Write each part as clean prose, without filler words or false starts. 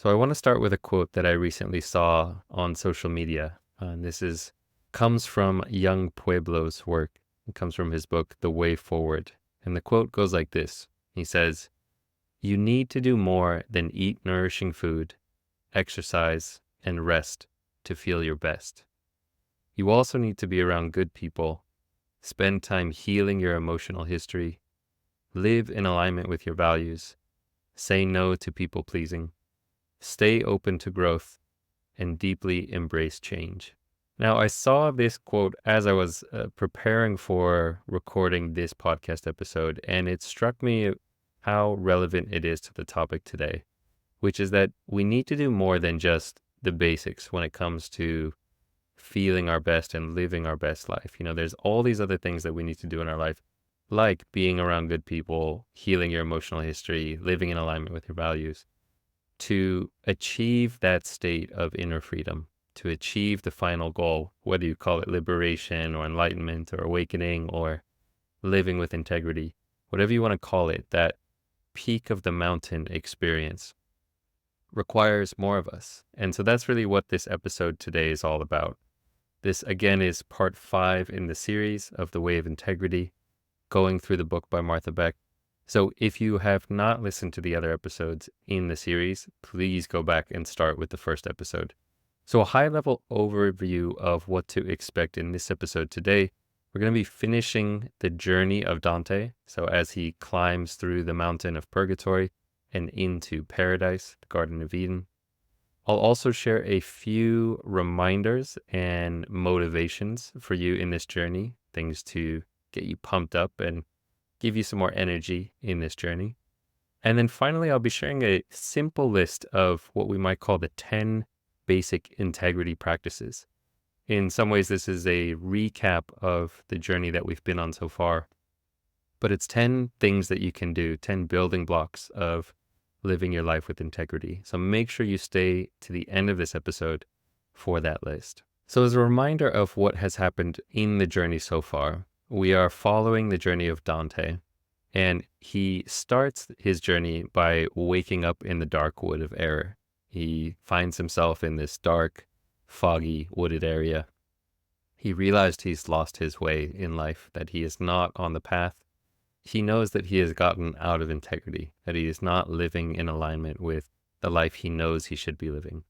So I want to start with a quote that I recently saw on social media. And comes from young Pueblo's work. It comes from his book, The Way Forward. And the quote goes like this. He says, "You need to do more than eat nourishing food, exercise, and rest to feel your best. You also need to be around good people, spend time healing your emotional history, live in alignment with your values, say no to people pleasing, stay open to growth, and deeply embrace change." Now, I saw this quote as I was preparing for recording this podcast episode, and it struck me how relevant it is to the topic today, which is that we need to do more than just the basics when it comes to feeling our best and living our best life. There's all these other things that we need to do in our life, like being around good people, healing your emotional history, living in alignment with your values, to achieve that state of inner freedom, to achieve the final goal, whether you call it liberation or enlightenment or awakening or living with integrity, whatever you want to call it, that peak of the mountain experience requires more of us. And so that's really what this episode today is all about. This, again, is part 5 in the series of The Way of Integrity, going through the book by Martha Beck. So if you have not listened to the other episodes in the series, please go back and start with the first episode. So a high-level overview of what to expect in this episode today. We're going to be finishing the journey of Dante. So as he climbs through the mountain of Purgatory and into paradise, the Garden of Eden. I'll also share a few reminders and motivations for you in this journey, things to get you pumped up and give you some more energy in this journey. And then finally, I'll be sharing a simple list of what we might call the 10 basic integrity practices. In some ways, this is a recap of the journey that we've been on so far, but it's 10 things that you can do, 10 building blocks of living your life with integrity. So make sure you stay to the end of this episode for that list. So as a reminder of what has happened in the journey so far, we are following the journey of Dante, and he starts his journey by waking up in the dark wood of error. He finds himself in this dark, foggy, wooded area. He realized he's lost his way in life, that he is not on the path. He knows that he has gotten out of integrity, that he is not living in alignment with the life he knows he should be living.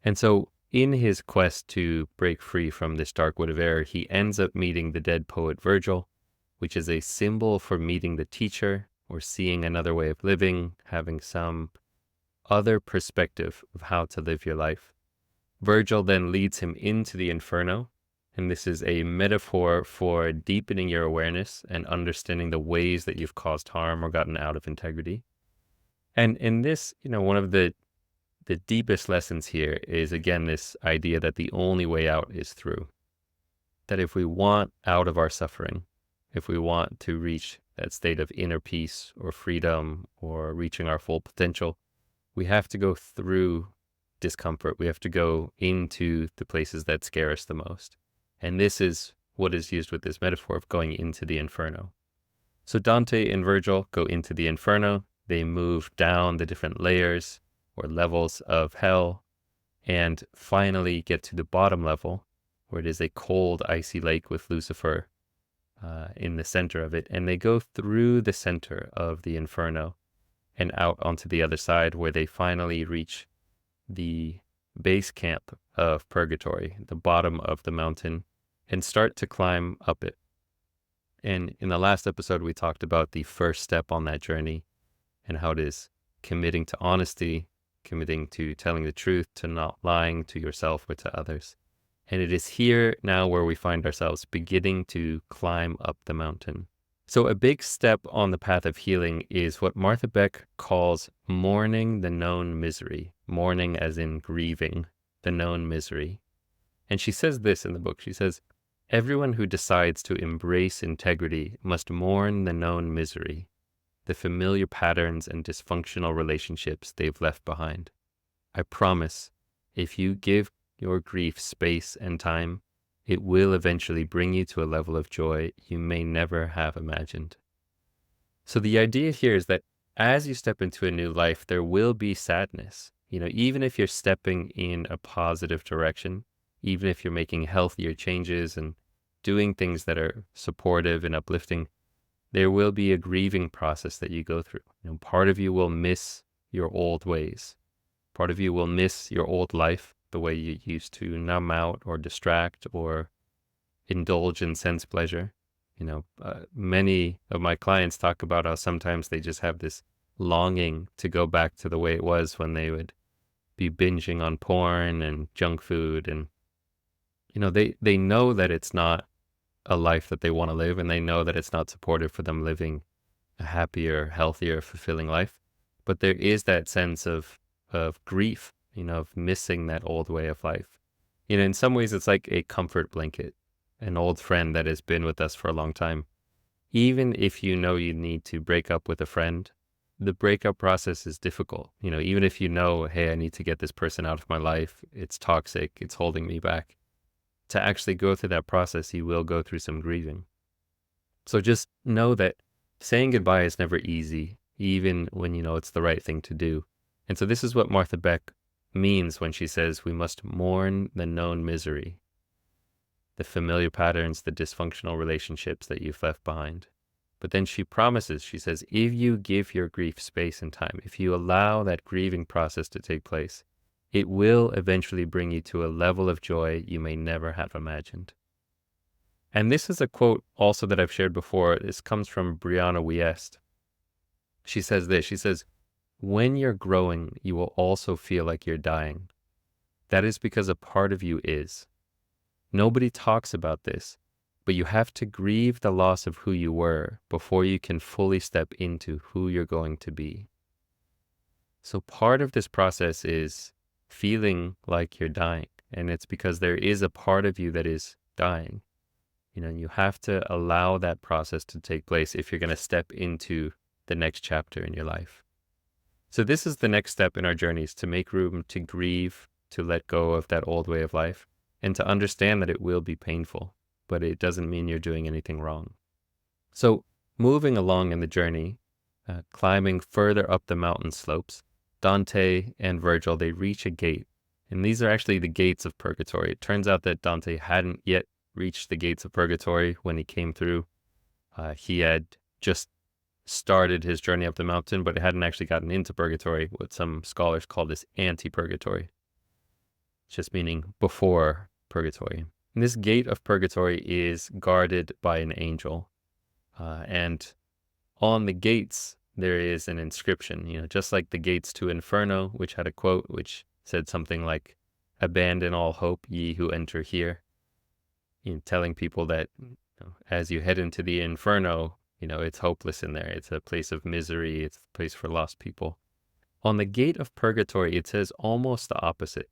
And so in his quest to break free from this dark wood of error, he ends up meeting the dead poet Virgil, which is a symbol for meeting the teacher or seeing another way of living, having some other perspective of how to live your life. Virgil then leads him into the Inferno, and this is a metaphor for deepening your awareness and understanding the ways that you've caused harm or gotten out of integrity. And in this, one of the deepest lessons here is, again, this idea that the only way out is through. That if we want out of our suffering, if we want to reach that state of inner peace or freedom or reaching our full potential, we have to go through discomfort. We have to go into the places that scare us the most. And this is what is used with this metaphor of going into the Inferno. So Dante and Virgil go into the Inferno. They move down the different layers or levels of hell and finally get to the bottom level, where it is a cold, icy lake with Lucifer in the center of it. And they go through the center of the Inferno and out onto the other side, where they finally reach the base camp of Purgatory, the bottom of the mountain, and start to climb up it. And in the last episode, we talked about the first step on that journey and how it is committing to honesty, committing to telling the truth, to not lying to yourself or to others. And it is here now where we find ourselves beginning to climb up the mountain. So a big step on the path of healing is what Martha Beck calls mourning the known misery. Mourning as in grieving the known misery. And she says this in the book. She says, "Everyone who decides to embrace integrity must mourn the known misery, the familiar patterns and dysfunctional relationships they've left behind. I promise, if you give your grief space and time, it will eventually bring you to a level of joy you may never have imagined." So the idea here is that as you step into a new life, there will be sadness. Even if you're stepping in a positive direction, even if you're making healthier changes and doing things that are supportive and uplifting, there will be a grieving process that you go through. Part of you will miss your old ways. Part of you will miss your old life, the way you used to numb out or distract or indulge in sense pleasure. Many of my clients talk about how sometimes they just have this longing to go back to the way it was when they would be binging on porn and junk food. And, they know that it's not a life that they want to live, and they know that it's not supportive for them living a happier, healthier, fulfilling life. But there is that sense of grief, of missing that old way of life. In some ways it's like a comfort blanket, an old friend that has been with us for a long time. Even if you need to break up with a friend, the breakup process is difficult. Even if hey, I need to get this person out of my life, it's toxic, it's holding me back. To actually go through that process, you will go through some grieving. So just know that saying goodbye is never easy, even when it's the right thing to do. And so this is what Martha Beck means when she says we must mourn the known misery, the familiar patterns, the dysfunctional relationships that you've left behind. But then she promises, she says, if you give your grief space and time, if you allow that grieving process to take place, it will eventually bring you to a level of joy you may never have imagined. And this is a quote also that I've shared before. This comes from Brianna Wiest. She says this, she says, when you're growing, you will also feel like you're dying. That is because a part of you is. Nobody talks about this, but you have to grieve the loss of who you were before you can fully step into who you're going to be. So part of this process is feeling like you're dying, and it's because there is a part of you that is dying. You have to allow that process to take place if you're going to step into the next chapter in your life. So this is the next step in our journeys, to make room to grieve, to let go of that old way of life, and to understand that it will be painful, but it doesn't mean you're doing anything wrong. So moving along in the journey, climbing further up the mountain slopes, Dante and Virgil, they reach a gate. And these are actually the gates of Purgatory. It turns out that Dante hadn't yet reached the gates of Purgatory when he came through. He had just started his journey up the mountain, but hadn't actually gotten into Purgatory, what some scholars call this anti-Purgatory, just meaning before Purgatory. And this gate of Purgatory is guarded by an angel. And on the gates, there is an inscription, just like the gates to Inferno, which had a quote which said something like, "Abandon all hope, ye who enter here," telling people that as you head into the Inferno, it's hopeless in there. It's a place of misery. It's a place for lost people. On the gate of Purgatory, it says almost the opposite.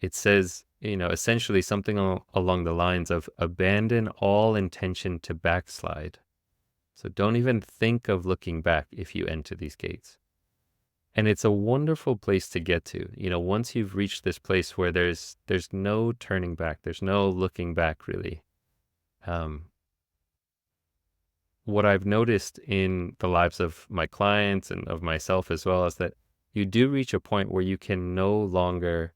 It says, essentially something along the lines of abandon all intention to backslide. So don't even think of looking back if you enter these gates. And it's a wonderful place to get to. Once you've reached this place where there's no turning back, there's no looking back really. What I've noticed in the lives of my clients and of myself as well is that you do reach a point where you can no longer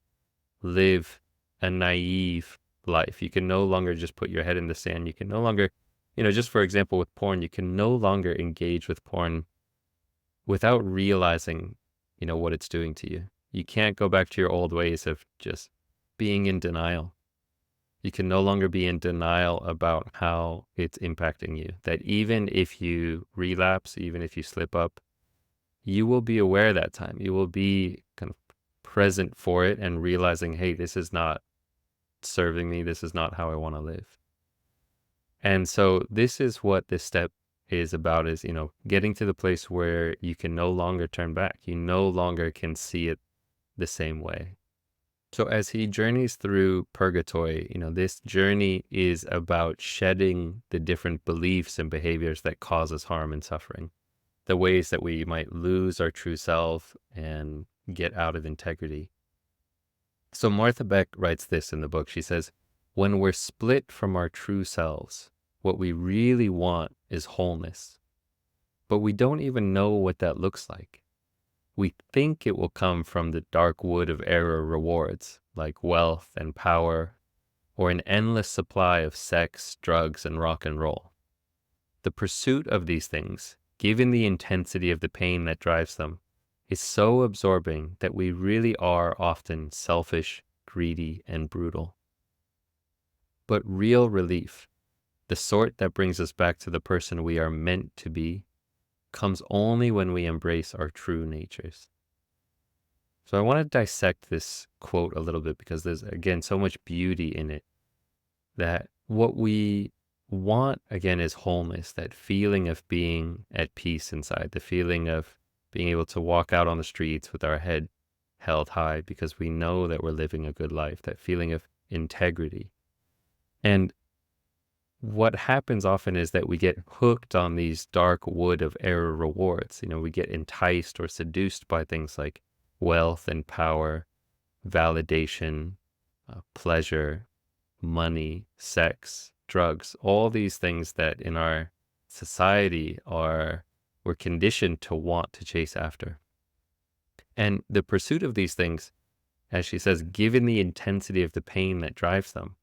live a naive life. You can no longer just put your head in the sand. You can no longer, just for example with porn, you can no longer engage with porn without realizing, what it's doing to you. You can't go back to your old ways of just being in denial. You can no longer be in denial about how it's impacting you. That even if you relapse, even if you slip up, you will be aware that time. You will be kind of present for it and realizing, hey, this is not serving me. This is not how I want to live. And so this is what this step is about, is, getting to the place where you can no longer turn back. You no longer can see it the same way. So as he journeys through Purgatory, this journey is about shedding the different beliefs and behaviors that cause us harm and suffering, the ways that we might lose our true self and get out of integrity. So Martha Beck writes this in the book. She says, when we're split from our true selves, what we really want is wholeness, but we don't even know what that looks like. we think it will come from the dark wood of error rewards, like wealth and power, or an endless supply of sex, drugs, and rock and roll. The pursuit of these things, given the intensity of the pain that drives them, is so absorbing that we really are often selfish, greedy, and brutal. But real relief, the sort that brings us back to the person we are meant to be, comes only when we embrace our true natures. So I want to dissect this quote a little bit because there's, again, so much beauty in it, that what we want, again, is wholeness, that feeling of being at peace inside, the feeling of being able to walk out on the streets with our head held high because we know that we're living a good life, that feeling of integrity. And what happens often is that we get hooked on these dark wood of error rewards. We get enticed or seduced by things like wealth and power, validation, pleasure, money, sex, drugs, all these things that in our society we're conditioned to want to chase after. And the pursuit of these things, as she says, given the intensity of the pain that drives them,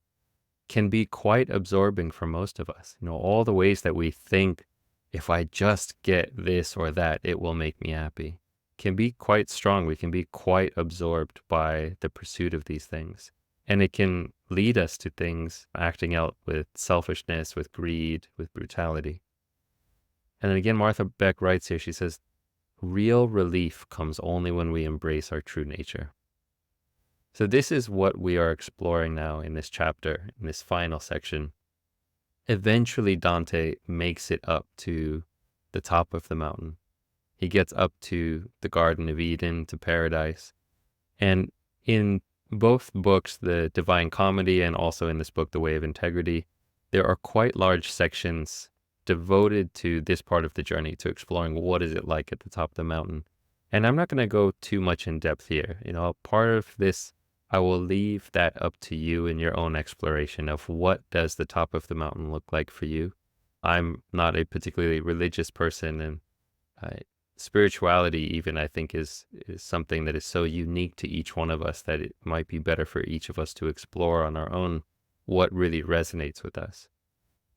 can be quite absorbing for most of us. All the ways that we think, if I just get this or that, it will make me happy, can be quite strong. We can be quite absorbed by the pursuit of these things. And it can lead us to things acting out with selfishness, with greed, with brutality. And then again, Martha Beck writes here, she says, real relief comes only when we embrace our true nature. So this is what we are exploring now in this chapter, in this final section. Eventually, Dante makes it up to the top of the mountain. He gets up to the Garden of Eden, to paradise. And in both books, the Divine Comedy and also in this book, The Way of Integrity, there are quite large sections devoted to this part of the journey, to exploring what is it like at the top of the mountain. And I'm not going to go too much in depth here. Part of this, I will leave that up to you in your own exploration of what does the top of the mountain look like for you. I'm not a particularly religious person, and spirituality even, I think, is something that is so unique to each one of us that it might be better for each of us to explore on our own what really resonates with us.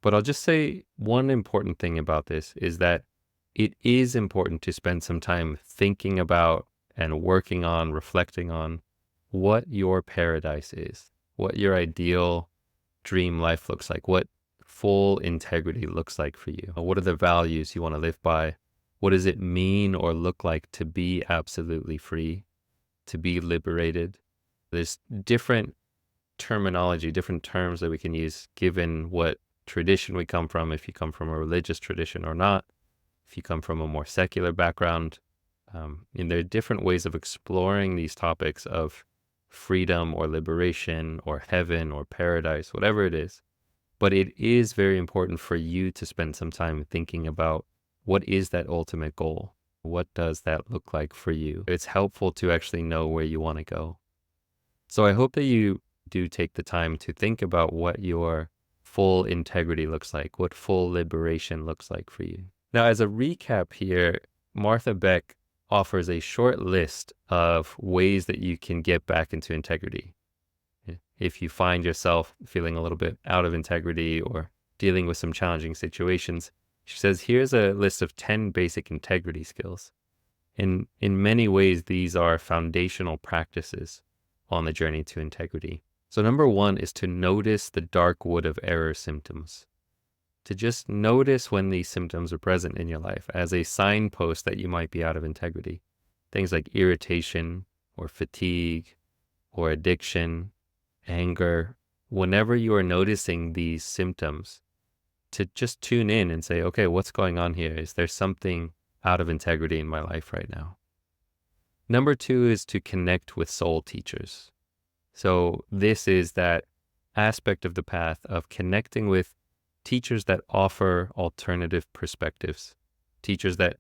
But I'll just say one important thing about this is that it is important to spend some time thinking about and working on, reflecting on what your paradise is, what your ideal dream life looks like, what full integrity looks like for you. What are the values you want to live by? What does it mean or look like to be absolutely free, to be liberated? There's different terminology, different terms that we can use given what tradition we come from, if you come from a religious tradition or not, if you come from a more secular background. And there are different ways of exploring these topics of freedom or liberation or heaven or paradise, whatever it is. But it is very important for you to spend some time thinking about what is that ultimate goal? What does that look like for you? It's helpful to actually know where you want to go. So I hope that you do take the time to think about what your full integrity looks like, what full liberation looks like for you. Now, as a recap here, Martha Beck offers a short list of ways that you can get back into integrity. If you find yourself feeling a little bit out of integrity or dealing with some challenging situations, she says, here's a list of 10 basic integrity skills. In many ways, these are foundational practices on the journey to integrity. So number 1 is to notice the dark wood of error symptoms. To just notice when these symptoms are present in your life as a signpost that you might be out of integrity. Things like irritation or fatigue or addiction, anger. Whenever you are noticing these symptoms, to just tune in and say, okay, what's going on here? Is there something out of integrity in my life right now? Number 2 is to connect with soul teachers. So this is that aspect of the path of connecting with teachers that offer alternative perspectives, teachers that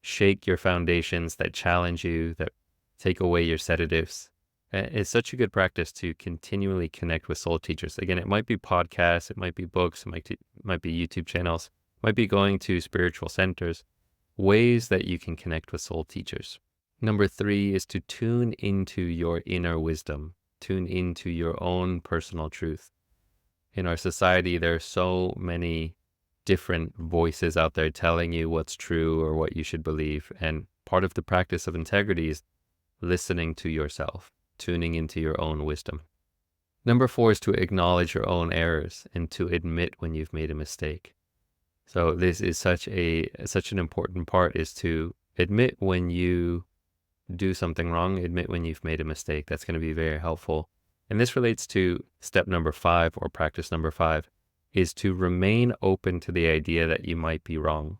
shake your foundations, that challenge you, that take away your sedatives. It's such a good practice to continually connect with soul teachers. Again, it might be podcasts, it might be books, it might be YouTube channels, it might be going to spiritual centers, ways that you can connect with soul teachers. Number 3 is to tune into your inner wisdom, tune into your own personal truth. In our society, there are so many different voices out there telling you what's true or what you should believe. And part of the practice of integrity is listening to yourself, tuning into your own wisdom. Number 4 is to acknowledge your own errors and to admit when you've made a mistake. So this is such an important part, is to admit when you do something wrong, admit when you've made a mistake. That's going to be very helpful. And this relates to step number 5, or practice number 5, is to remain open to the idea that you might be wrong.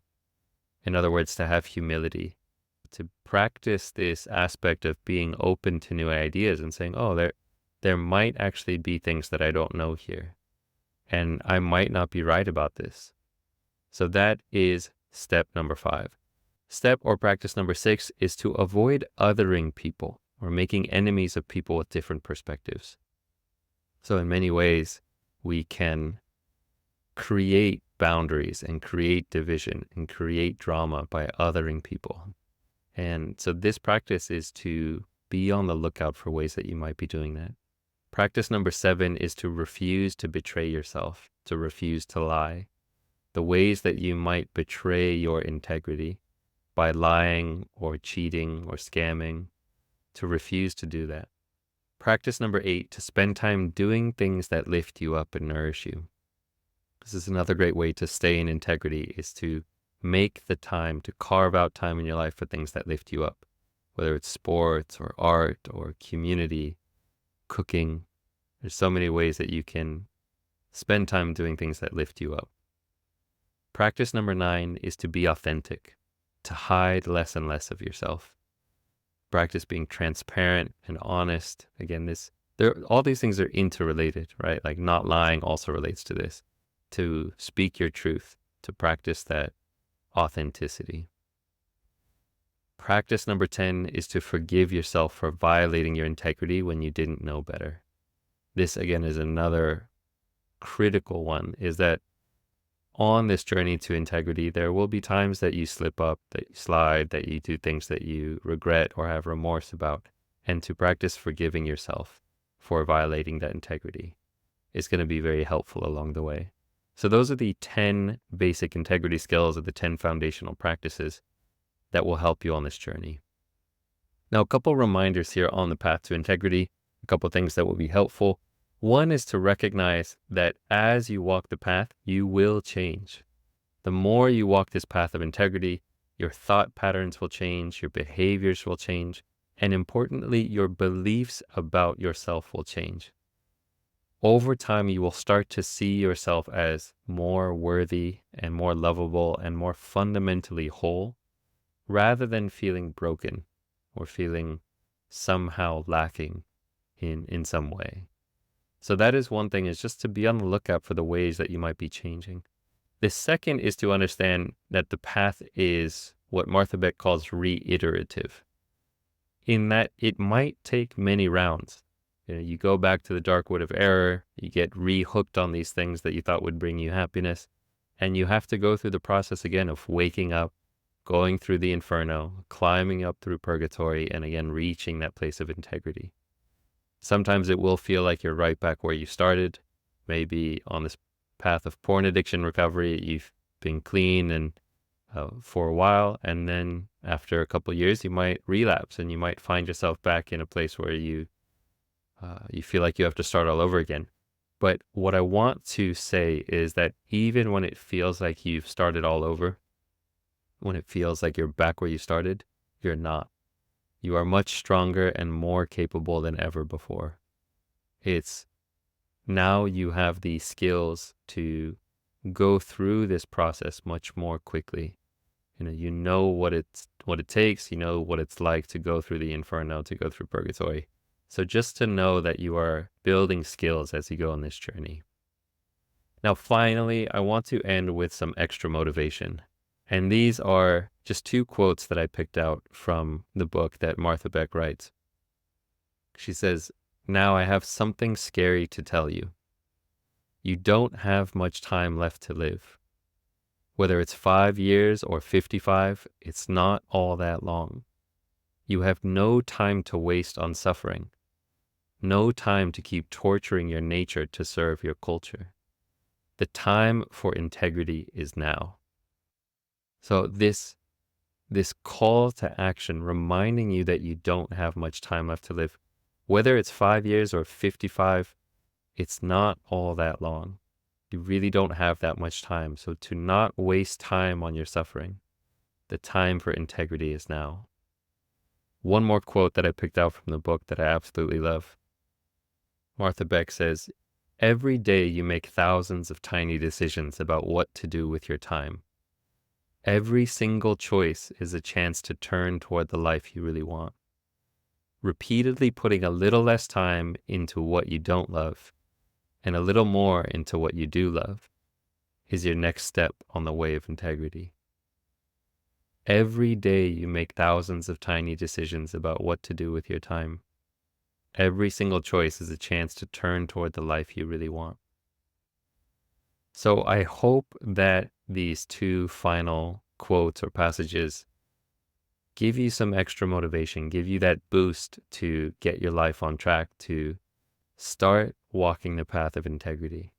In other words, to have humility, to practice this aspect of being open to new ideas and saying, oh, there might actually be things that I don't know here, and I might not be right about this. So that is step number 5. Step or practice number 6 is to avoid othering people or making enemies of people with different perspectives. So in many ways, we can create boundaries and create division and create drama by othering people. And so this practice is to be on the lookout for ways that you might be doing that. Practice number 7 is to refuse to betray yourself, to refuse to lie. The ways that you might betray your integrity by lying or cheating or scamming, to refuse to do that. Practice number 8, to spend time doing things that lift you up and nourish you. This is another great way to stay in integrity, is to make the time, to carve out time in your life for things that lift you up, whether it's sports or art or community, cooking. There's so many ways that you can spend time doing things that lift you up. Practice number 9 is to be authentic, to hide less and less of yourself. Practice being transparent and honest. Again, all these things are interrelated, right? Like not lying also relates to this. To speak your truth, to practice that authenticity. Practice number 10 is to forgive yourself for violating your integrity when you didn't know better. This, again, is another critical one, is that on this journey to integrity, there will be times that you slip up, that you slide, that you do things that you regret or have remorse about. And to practice forgiving yourself for violating that integrity is going to be very helpful along the way. So those are the 10 basic integrity skills, or the 10 foundational practices that will help you on this journey. Now, a couple reminders here on the path to integrity, a couple things that will be helpful. One is to recognize that as you walk the path, you will change. The more you walk this path of integrity, your thought patterns will change, your behaviors will change, and importantly, your beliefs about yourself will change. Over time, you will start to see yourself as more worthy and more lovable and more fundamentally whole, rather than feeling broken or feeling somehow lacking in some way. So that is one thing, is just to be on the lookout for the ways that you might be changing. The second is to understand that the path is what Martha Beck calls reiterative, in that it might take many rounds. You go back to the dark wood of error, you get re-hooked on these things that you thought would bring you happiness, and you have to go through the process again of waking up, going through the Inferno, climbing up through Purgatory, and again reaching that place of integrity. Sometimes it will feel like you're right back where you started. Maybe on this path of porn addiction recovery, you've been clean and for a while, and then after a couple of years, you might relapse and you might find yourself back in a place where you feel like you have to start all over again. But what I want to say is that even when it feels like you've started all over, when it feels like you're back where you started, you're not. You are much stronger and more capable than ever before. It's now you have the skills to go through this process much more quickly. You know what it takes, you know what it's like to go through the Inferno, to go through Purgatory. So just to know that you are building skills as you go on this journey. Now, finally, I want to end with some extra motivation. And these are just 2 quotes that I picked out from the book that Martha Beck writes. She says, "Now I have something scary to tell you. You don't have much time left to live. Whether it's 5 years or 55, it's not all that long. You have no time to waste on suffering, no time to keep torturing your nature to serve your culture. The time for integrity is now. So this call to action, reminding you that you don't have much time left to live, whether it's 5 years or 55, it's not all that long. You really don't have that much time. So to not waste time on your suffering, the time for integrity is now. One more quote that I picked out from the book that I absolutely love. Martha Beck says, "Every day you make thousands of tiny decisions about what to do with your time. Every single choice is a chance to turn toward the life you really want. Repeatedly putting a little less time into what you don't love and a little more into what you do love is your next step on the way of integrity." Every day you make thousands of tiny decisions about what to do with your time. Every single choice is a chance to turn toward the life you really want. So I hope that these two final quotes or passages give you some extra motivation, give you that boost to get your life on track, to start walking the path of integrity.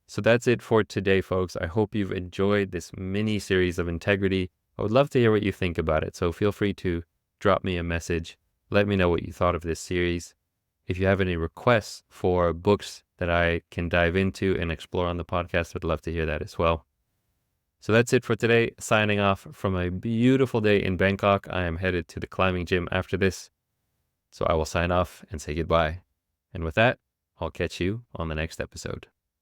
So that's it for today, folks. I hope you've enjoyed this mini series of integrity. I would love to hear what you think about it. So feel free to drop me a message. Let me know what you thought of this series. If you have any requests for books that I can dive into and explore on the podcast, I'd love to hear that as well. So that's it for today. Signing off from a beautiful day in Bangkok. I am headed to the climbing gym after this. So I will sign off and say goodbye. And with that, I'll catch you on the next episode.